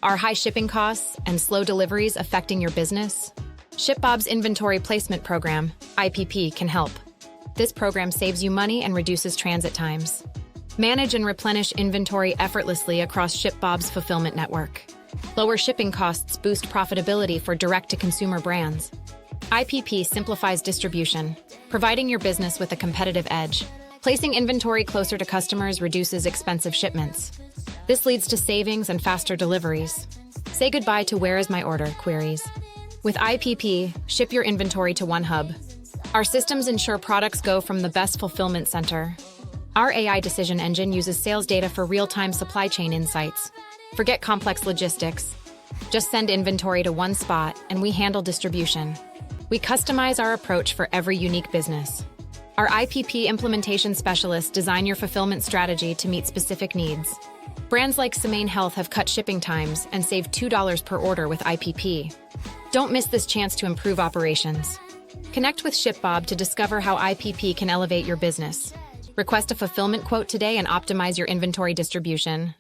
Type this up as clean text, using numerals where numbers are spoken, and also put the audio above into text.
Are high shipping costs and slow deliveries affecting your business? ShipBob's Inventory Placement Program, IPP, can help. This program saves you money and reduces transit times. Manage and replenish inventory effortlessly across ShipBob's fulfillment network. Lower shipping costs boost profitability for direct-to-consumer brands. IPP simplifies distribution, providing your business with a competitive edge. Placing inventory closer to customers reduces expensive shipments. This leads to savings and faster deliveries. Say goodbye to "where is my order" queries. With IPP, ship your inventory to one hub. Our systems ensure products go from the best fulfillment center. Our AI decision engine uses sales data for real-time supply chain insights. Forget complex logistics. Just send inventory to one spot, and we handle distribution. We customize our approach for every unique business. Our IPP implementation specialists design your fulfillment strategy to meet specific needs. Brands like Semaine Health have cut shipping times and saved $2 per order with IPP. Don't miss this chance to improve operations. Connect with ShipBob to discover how IPP can elevate your business. Request a fulfillment quote today and optimize your inventory distribution.